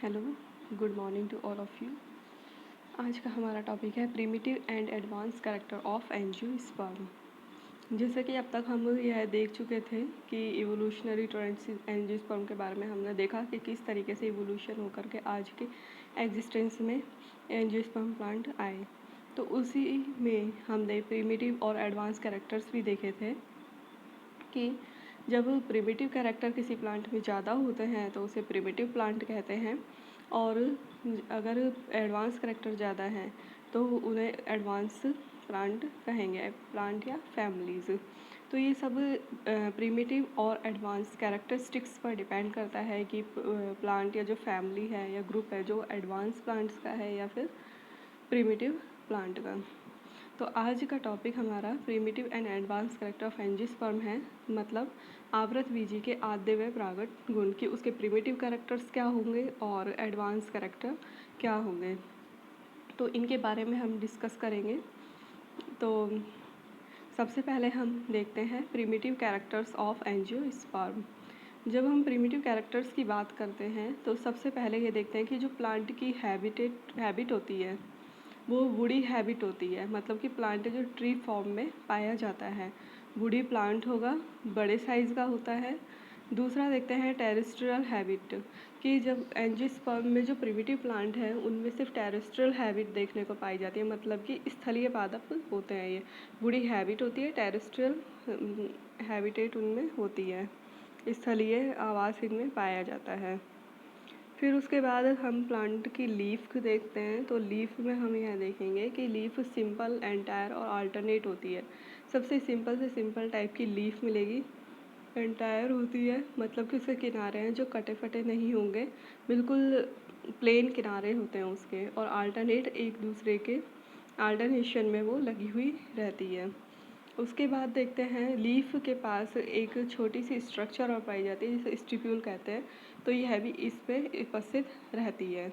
Hello, good morning to all of you. आज का हमारा टॉपिक है primitive and advance character of angiosperm. जैसे कि अब तक हम यह देख चुके थे कि इवोल्यूशनरी ट्रेंड्स एंजियोस्पर्म के बारे में हमने देखा कि किस तरीके से इवोल्यूशन होकर के आज के एग्जिस्टेंस में एंजियोस्पर्म प्लांट आए। तो उसी में हमने प्रिमिटिव और एडवांस कैरेक्टर्स भी देखे थे कि जब प्रिमिटिव कैरेक्टर किसी प्लांट में ज़्यादा होते हैं तो उसे प्रिमिटिव प्लांट कहते हैं, और अगर एडवांस कैरेक्टर ज़्यादा हैं तो उन्हें एडवांस प्लांट कहेंगे, प्लांट या फैमिलीज़। तो ये सब प्रिमिटिव और एडवांस कैरेक्टरिस्टिक्स पर डिपेंड करता है कि प्लांट या जो फैमिली है या ग्रुप है जो एडवांस प्लांट्स का है या फिर प्रिमिटिव प्लांट का। तो आज का टॉपिक हमारा primitive and advance character of angiosperm है, मतलब आवृतबीजी के आद्य व प्रागट गुण कि उसके प्रिमिटिव कैरेक्टर्स क्या होंगे और एडवांस कैरेक्टर क्या होंगे। तो इनके बारे में हम डिस्कस करेंगे। तो सबसे पहले हम देखते हैं प्रिमिटिव कैरेक्टर्स ऑफ एंजियोस्पर्म। जब हम प्रिमिटिव कैरेक्टर्स की बात करते हैं तो सबसे पहले ये देखते हैं कि जो प्लांट की हैबिट होती है वो वुडी हैबिट होती है, मतलब कि प्लांट जो ट्री फॉर्म में पाया जाता है वुडी प्लांट होगा, बड़े साइज़ का होता है। दूसरा देखते हैं टेरेस्ट्रियल हैबिट कि जब एंजियोस्पर्म में जो प्रिमिटिव प्लांट है उनमें सिर्फ टेरेस्ट्रियल हैबिट देखने को पाई जाती है, मतलब कि स्थलीय पादप होते हैं। ये वुडी हैबिट होती है, टेरेस्ट्रियल हैबिटेट उनमें होती है, स्थलीय आवास इनमें पाया जाता है। फिर उसके बाद हम प्लांट की लीफ देखते हैं। तो लीफ में हम यह देखेंगे कि लीफ सिंपल, एंटायर और अल्टरनेट होती है। सबसे सिंपल से सिंपल टाइप की लीफ मिलेगी, एंटायर होती है, मतलब कि उसके किनारे हैं जो कटे फटे नहीं होंगे, बिल्कुल प्लेन किनारे होते हैं उसके, और अल्टरनेट एक दूसरे के अल्टरनेशन में वो लगी हुई रहती है। उसके बाद देखते हैं लीफ के पास एक छोटी सी स्ट्रक्चर और पाई जाती है जिसे स्टिप्यूल कहते हैं। तो यह भी इस पे उपस्थित रहती है।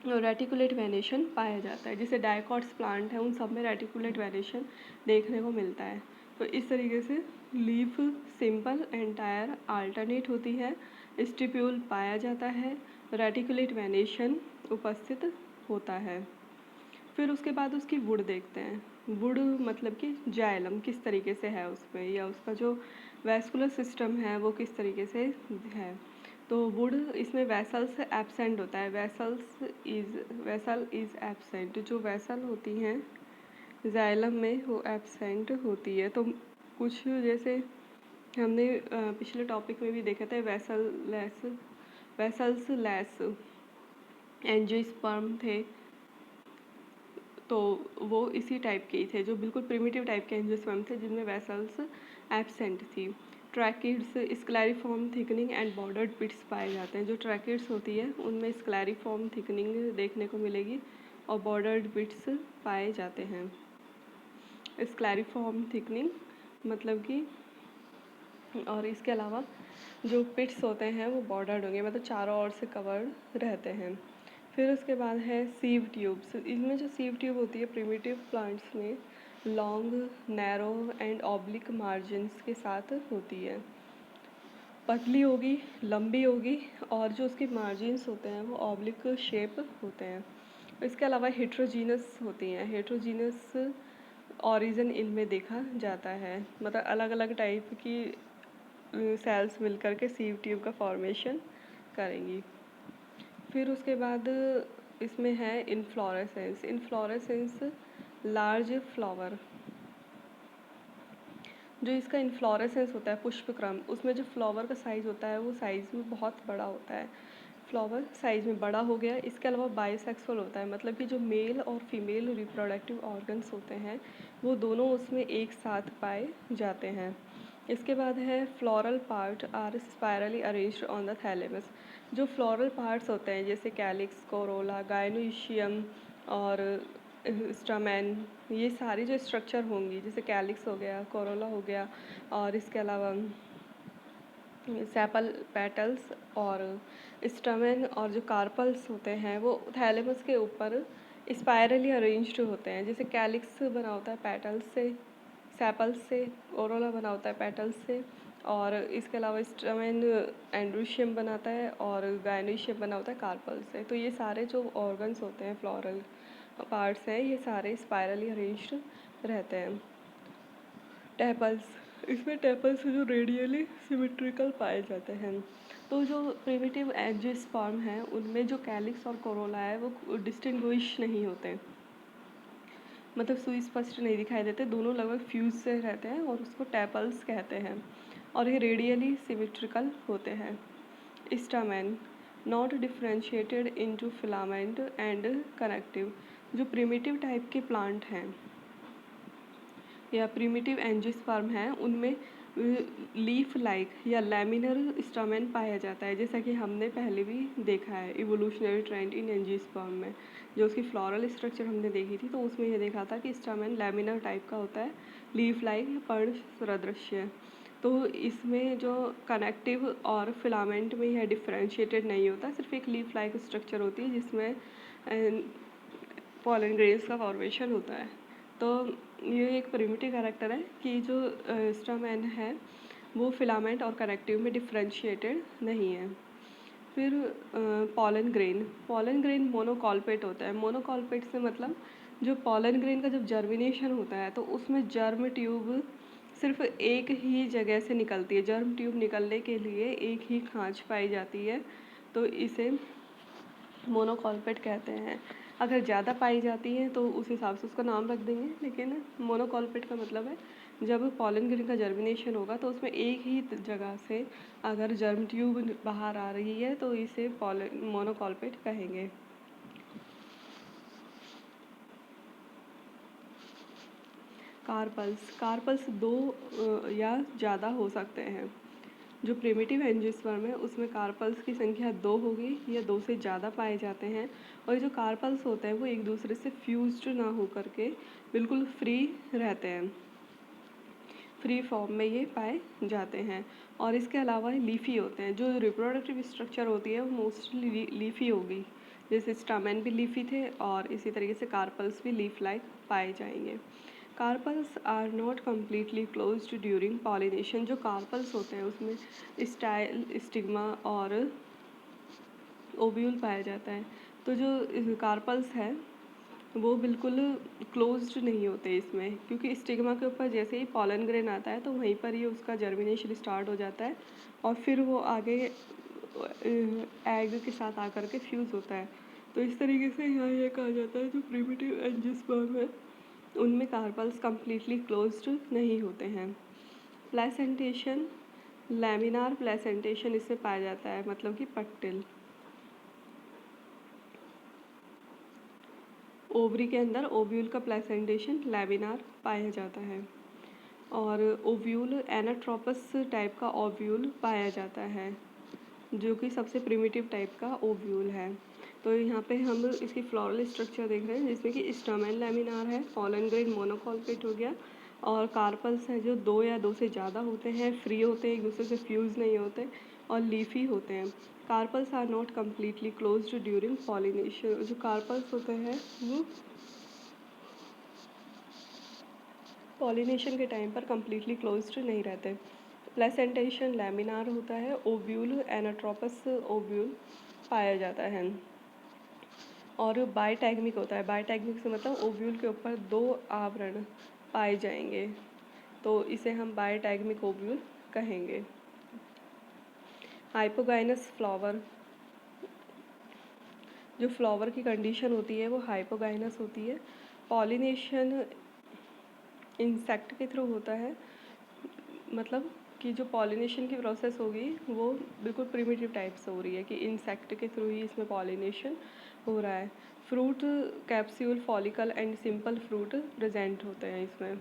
रेटिकुलेट वेनेशन पाया जाता है, जैसे डायकॉट्स प्लांट है उन सब में रेटिकुलेट वेनेशन देखने को मिलता है। तो इस तरीके से लीफ सिंपल, एंटायर, अल्टरनेट होती है, स्टिप्यूल पाया जाता है, रेटिकुलेट वेनेशन उपस्थित होता है। फिर उसके बाद उसकी वुड देखते हैं। वुड मतलब कि जाइलम किस तरीके से है उसमें, या उसका जो वैस्कुलर सिस्टम है वो किस तरीके से है। तो वुड इसमें वैसल्स एब्सेंट होता है, वैसल इज़ एब्सेंट। जो वैसल होती हैं जाइलम में वो एब्सेंट होती है। तो कुछ जैसे हमने पिछले टॉपिक में भी देखा था वैसल्स लेस एंजियोस्पर्म थे, तो वो इसी टाइप के ही थे, जो बिल्कुल प्रिमिटिव टाइप के एंजियोस्पर्म थे जिनमें वेसल्स एब्सेंट थी। ट्रैकिड्स स्क्लेरिफॉर्म थिकनिंग एंड बॉर्डर्ड पिट्स पाए जाते हैं। जो ट्रैकिड्स होती है उनमें स्क्लेरिफॉर्म थिकनिंग देखने को मिलेगी और बॉर्डर्ड पिट्स पाए जाते हैं। स्क्लेरिफॉर्म थिकनिंग मतलब कि, और इसके अलावा जो पिट्स होते हैं वो बॉर्डर्ड होंगे, मतलब चारों ओर से कवर्ड रहते हैं। फिर उसके बाद है सीव ट्यूब्स। इनमें जो सीव ट्यूब होती है प्रिमिटिव प्लांट्स में long, narrow and oblique margins के साथ होती है, पतली होगी, लंबी होगी, और जो उसके मार्जिन्स होते हैं वो ऑब्लिक शेप होते हैं। इसके अलावा हेट्रोजीनस होती हैं। हेट्रोजीनस ऑरिजिन इनमें देखा जाता है, मतलब अलग अलग टाइप की सेल्स मिलकर के सीव ट्यूब का फॉर्मेशन करेंगी। फिर उसके बाद इसमें है इनफ्लोरेसेंस। इनफ्लोरेसेंस लार्ज फ्लावर, जो इसका इनफ्लोरेसेंस होता है पुष्पक्रम, उसमें जो फ्लावर का साइज़ होता है वो साइज़ में बहुत बड़ा होता है, फ्लावर साइज़ में बड़ा हो गया। इसके अलावा बाइसेक्सुअल होता है, मतलब कि जो मेल और फीमेल रिप्रोडक्टिव ऑर्गन्स होते हैं वो दोनों उसमें एक साथ पाए जाते हैं। इसके बाद है floral part are spirally arranged on the thalamus. जो फ्लोरल पार्ट्स होते हैं जैसे कैलिक्स, कोरोला, गाइनोइशियम और स्टामेन, ये सारी जो स्ट्रक्चर होंगी, जैसे कैलिक्स हो गया, कोरोला हो गया, और इसके अलावा सेपल पेटल्स और स्टमेन और जो कार्पल्स होते हैं वो थैलेमस के ऊपर स्पायरली अरेंज्ड होते हैं। जैसे कैलिक्स बना होता है पेटल्स से, सेपल्स से, कोरोला बना होता है पेटल्स से, और इसके अलावा स्टमेन एंड्रोशियम बनाता है और गायनोशियम बना होता है कार्पल से। तो ये सारे जो ऑर्गन्स होते हैं, फ्लोरल पार्ट्स हैं, ये सारे स्पायरली अरेंज्ड रहते हैं। टेपल्स, इसमें टेपल्स जो रेडियली सिमेट्रिकल पाए जाते हैं। तो जो प्रिमिटिव एंजियोस्पर्म हैं उनमें जो कैलिक्स और कोरोला है वो डिस्टिंग्विश नहीं होते, मतलब सुस्पष्ट नहीं दिखाई देते, दोनों लगभग फ्यूज से रहते हैं और उसको टेपल्स कहते हैं और ये रेडियली सिमेट्रिकल होते हैं। Stamen not differentiated into filament and connective, जो प्रिमिटिव टाइप के प्लांट हैं या प्रिमिटिव एंजियोस्पर्म हैं उनमें लीफ लाइक या लैमिनर स्टामेन पाया जाता है, जैसा कि हमने पहले भी देखा है इवोल्यूशनरी ट्रेंड इन एंजियोस्पर्म में। जो उसकी फ्लोरल स्ट्रक्चर हमने देखी थी तो उसमें यह देखा था कि स्टामेन लैमिनर टाइप का होता है, लीफ लाइक या पर्ण सदृश्य। तो इसमें जो कनेक्टिव और फिलामेंट में यह डिफ्रेंशिएटेड नहीं होता, सिर्फ एक लीफ लाइक स्ट्रक्चर होती है जिसमें पॉलन ग्रेन्स का फॉर्मेशन होता है। तो ये एक प्रिमिटिव कैरेक्टर है कि जो स्टामेन है वो फिलामेंट और कनेक्टिव में डिफ्रेंशिएटेड नहीं है। फिर पॉलन ग्रेन मोनोकॉल्पेट होता है। मोनोकॉल्पेट से मतलब जो पॉलन ग्रेन का जब जर्मिनेशन होता है तो उसमें जर्म ट्यूब सिर्फ एक ही जगह से निकलती है। जर्म ट्यूब निकलने के लिए एक ही खांच पाई जाती है, तो इसे मोनोकॉल्पेट कहते हैं। अगर ज़्यादा पाई जाती है तो उस हिसाब से उसका नाम रख देंगे, लेकिन मोनोकॉल्पेट का मतलब है जब पॉलन ग्रेन का जर्मिनेशन होगा तो उसमें एक ही जगह से अगर जर्म ट्यूब बाहर आ रही है तो इसे मोनोकॉल्पेट कहेंगे। कार्पल्स दो या ज़्यादा हो सकते हैं। जो प्रिमिटिव एंजियोस्पर्म है उसमें कार्पल्स की संख्या 2 होगी या 2 से ज़्यादा पाए जाते हैं और जो कार्पल्स होते हैं वो एक दूसरे से फ्यूज्ड ना हो करके बिल्कुल फ्री रहते हैं, फ्री फॉर्म में ये पाए जाते हैं। और इसके अलावा लीफी होते हैं। जो रिप्रोडक्टिव स्ट्रक्चर होती है वो मोस्टली लीफी होगी, जैसे स्टामेन भी लीफी थे और इसी तरीके से कार्पल्स भी लीफ लाइक पाए जाएंगे। Carpels are not completely closed during pollination. जो कार्पल्स होते हैं उसमें स्टाइल, स्टिग्मा और ओव्यूल पाया जाता है। तो जो कार्पल्स है वो बिल्कुल क्लोज्ड नहीं होते इसमें, क्योंकि स्टिग्मा के ऊपर जैसे ही पॉलन ग्रेन आता है तो वहीं पर ही उसका जर्मिनेशन स्टार्ट हो जाता है और फिर वो आगे एग के साथ आकर के फ्यूज़ होता है। तो इस तरीके से यहाँ ये कहा जाता है जो प्रिमिटिव एंजियोस्पर्म है उनमें कार्पल्स कम्प्लीटली क्लोज्ड नहीं होते हैं। प्लेसेंटेशन, लैमिनार प्लेसेंटेशन इसमें पाया जाता है, मतलब कि पट्टिल। ओवरी के अंदर ओव्यूल का प्लेसेंटेशन लैमिनार पाया जाता है और ओव्यूल एनाट्रोपस टाइप का ओव्यूल पाया जाता है, जो कि सबसे प्रिमिटिव टाइप का ओव्यूल है। तो यहाँ पे हम इसकी फ्लोरल स्ट्रक्चर देख रहे हैं जिसमें कि स्टामेन लैमिनार है, पॉलन ग्रेन मोनोकॉल्पेट हो गया और कार्पल्स हैं जो 2 या 2 से ज़्यादा होते हैं, फ्री होते हैं, एक दूसरे से फ्यूज़ नहीं होते और लीफी होते हैं। Carpels are not completely closed during pollination. जो कार्पल्स होते हैं वो पॉलिनेशन के टाइम पर कम्प्लीटली क्लोज्ड नहीं रहते। प्लेसेंटेशन लैमिनार होता है, ओव्यूल एनाट्रोपस ओव्यूल पाया जाता है और बायटैगमिक होता है। बायटैगमिक से मतलब ओव्यूल के ऊपर 2 आवरण पाए जाएंगे, तो इसे हम बायटैगमिक ओव्यूल कहेंगे। हाइपोगाइनस फ्लावर, जो फ्लावर की कंडीशन होती है वो हाइपोगाइनस होती है। पॉलिनेशन इंसेक्ट के थ्रू होता है, मतलब कि जो पॉलिनेशन की प्रोसेस होगी वो बिल्कुल प्रिमिटिव टाइप से हो रही है कि इंसेक्ट के थ्रू ही इसमें पॉलिनेशन हो रहा है। Fruit capsule, follicle and simple fruit present होते हैं इसमें।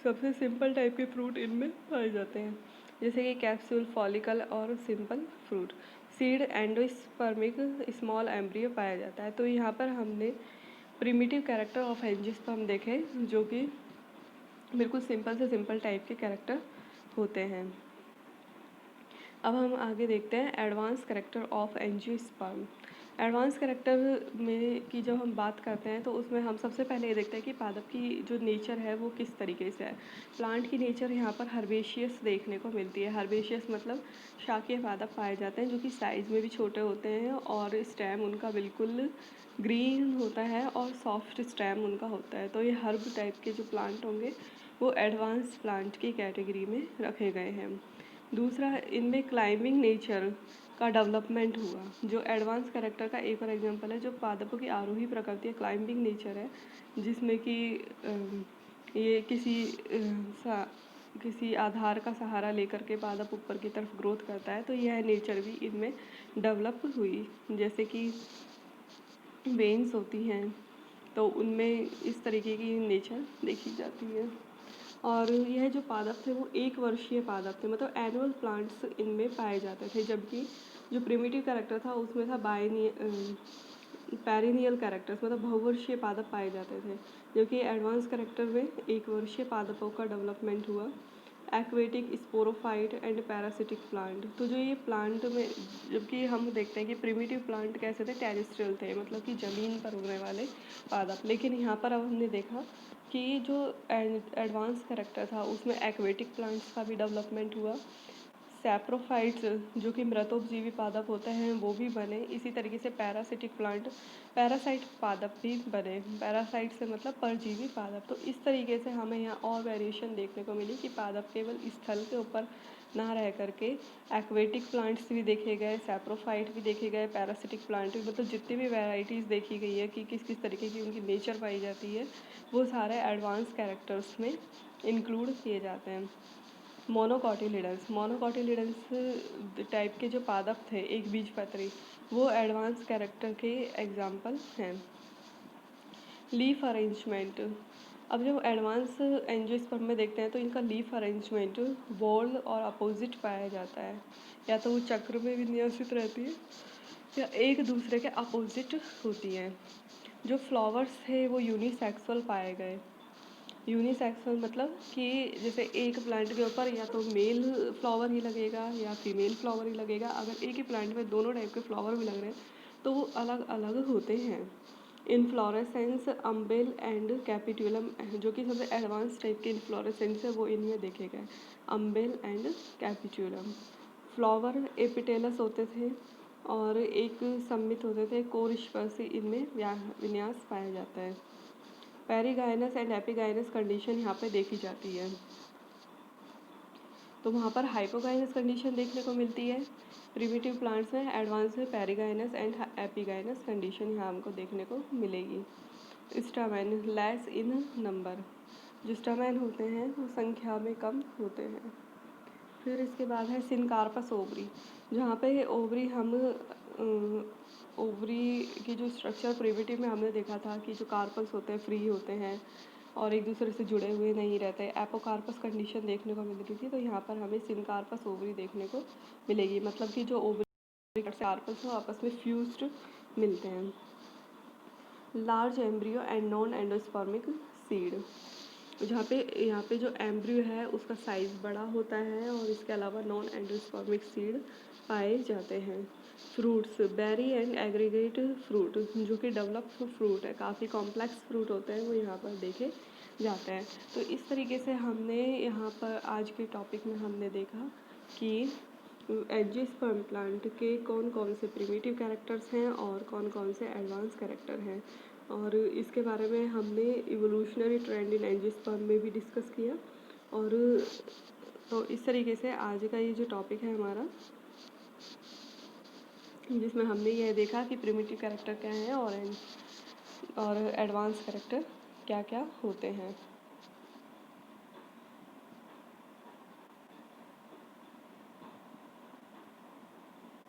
सबसे सिंपल टाइप के फ्रूट इनमें पाए जाते हैं, जैसे कि कैप्सूल, फॉलिकल और simple fruit. Seed endospermic small embryo पाया जाता है। तो यहाँ पर हमने प्रिमिटिव कैरेक्टर ऑफ एंजियोस्पर्म देखे जो कि बिल्कुल सिंपल से सिंपल टाइप के कैरेक्टर होते हैं। अब हम आगे देखते हैं advance character of angiosperm. Advance character में की जब हम बात करते हैं तो उसमें हम सबसे पहले ये देखते हैं कि पादप की जो नेचर है वो किस तरीके से है। प्लांट की नेचर यहाँ पर हर्बेशियस देखने को मिलती है। हर्बेशियस मतलब शाकीय पादप पाए जाते हैं जो कि साइज़ में भी छोटे होते हैं और स्टेम उनका बिल्कुल ग्रीन होता है और सॉफ्ट स्टेम उनका होता है। तो ये हर्ब टाइप के जो प्लांट होंगे वो एडवांस प्लांट की कैटेगरी में रखे गए हैं। दूसरा, इनमें क्लाइंबिंग नेचर का डेवलपमेंट हुआ, जो एडवांस कैरेक्टर का एक और एग्जांपल है। जो पादपों की आरोही प्रकृति है, क्लाइंबिंग नेचर है, जिसमें कि ये किसी आधार का सहारा लेकर के पादप ऊपर की तरफ ग्रोथ करता है। तो यह नेचर भी इनमें डेवलप हुई। जैसे कि वेन्स होती हैं तो उनमें इस तरीके की नेचर देखी जाती है। और यह जो पादप थे वो एक वर्षीय पादप थे, मतलब एनुअल प्लांट्स इनमें पाए जाते थे। जबकि जो प्रिमिटिव कैरेक्टर था उसमें था पेरिनियल कैरेक्टर्स, मतलब बहुवर्षीय पादप पाए जाते थे। जबकि एडवांस कैरेक्टर में एक वर्षीय पादपों का डेवलपमेंट हुआ। Aquatic, sporophyte and parasitic plant. तो जो ये प्लांट में, जबकि हम देखते हैं कि प्रिमिटिव प्लांट कैसे थे, टेरेस्ट्रियल थे, मतलब कि ज़मीन पर उगने वाले पादप। लेकिन यहाँ पर अब हमने देखा कि जो एडवांस कैरेक्टर था उसमें एक्वेटिक प्लांट्स का भी डेवलपमेंट हुआ। सैप्रोफाइट्स जो कि मृतोपजीवी पादप होते हैं वो भी बने। इसी तरीके से पैरासिटिक प्लांट, पैरासाइट पादप भी बने। पैरासाइट से मतलब परजीवी पादप। तो इस तरीके से हमें यहाँ और वेरिएशन देखने को मिली कि पादप केवल स्थल के ऊपर ना रह करके एक्वेटिक प्लांट्स भी देखे गए, सैप्रोफाइट भी देखे गए, पैरासिटिक प्लांट भी, मतलब जितनी भी वैरायटीज़ देखी गई है कि किस किस तरीके की उनकी नेचर पाई जाती है, वो सारे एडवांस कैरेक्टर्स में इंक्लूड किए जाते हैं। मोनोकॉटिलिडन्स टाइप के जो पादप थे, एक बीजपत्री, वो एडवांस कैरेक्टर के एग्जाम्पल हैं। Leaf arrangement. अब जब एडवांस एंजियोस्पर्म में देखते हैं तो इनका लीफ अरेंजमेंट वॉल और अपोजिट पाया जाता है। या तो वो चक्र में विन्यासित रहती है या एक दूसरे के अपोजिट होती हैं। जो फ्लावर्स थे वो यूनिसेक्सुअल पाए गए। यूनिसेक्सुअल मतलब कि जैसे एक प्लांट के ऊपर या तो मेल फ्लावर ही लगेगा या फीमेल फ्लावर ही लगेगा। अगर एक ही प्लांट में दोनों टाइप के फ्लावर भी लग रहे हैं तो वो अलग अलग होते हैं। इनफ्लोरेसेंस, अम्बेल एंड कैपिट्यूलम, जो कि सबसे एडवांस टाइप के इनफ्लोरेसेंस है वो इनमें देखे गए, अम्बेल एंड कैपिट्यूलम। फ्लावर एपिटेलस होते थे और एक सम्मित होते थे, कोर स्पर्शी इनमें विन्यास पाया जाता है। पेरिगाइनस एंड एपिगाइनस कंडीशन यहाँ पे देखी जाती है। तो वहाँ पर हाइपोगाइनस कंडीशन देखने को मिलती है प्रिमिटिव प्लांट्स में। एडवांस में पेरिगाइनस एंड एपिगाइनस कंडीशन यहाँ हमको देखने को मिलेगी। स्टामेन लेस इन नंबर, जो स्टामेन होते हैं वो संख्या में कम होते हैं। फिर इसके बाद है सिनकार्पस ओवरी, जहाँ पे ओवरी हम ओवरी की जो स्ट्रक्चर प्रिमिटिव में हमने देखा था कि जो कार्पल्स होते हैं फ्री होते हैं और एक दूसरे से जुड़े हुए नहीं रहते, एपोकार्पस कंडीशन देखने को मिल रही थी। तो यहाँ पर हमें सिनकार्पस ओवरी देखने को मिलेगी, मतलब कि जो ओवरी कार्पल्स हैं आपस में फ्यूज्ड मिलते हैं। Large embryo and non endospermic seed, यहाँ पे जो एम्ब्रियो है उसका साइज़ बड़ा होता है और इसके अलावा नॉन एंडोस्पर्मिक सीड पाए जाते हैं। Fruits, berry and aggregate fruit, जो कि डेवलप फ्रूट है, काफ़ी कॉम्प्लेक्स फ्रूट होते हैं वो यहाँ पर देखे जाते हैं। तो इस तरीके से हमने यहाँ पर आज के टॉपिक में हमने देखा कि एंजियोस्पर्म प्लांट के कौन कौन से प्रिमिटिव कैरेक्टर्स हैं और कौन कौन से एडवांस कैरेक्टर हैं, और इसके बारे में हमने इवोल्यूशनरी ट्रेंड इन एंजियोस्पर्म में भी डिस्कस किया। और तो इस तरीके से आज का ये जो टॉपिक है हमारा, जिसमें हमने यह देखा कि प्रिमिटिव कैरेक्टर क्या है और एडवांस कैरेक्टर क्या क्या होते हैं।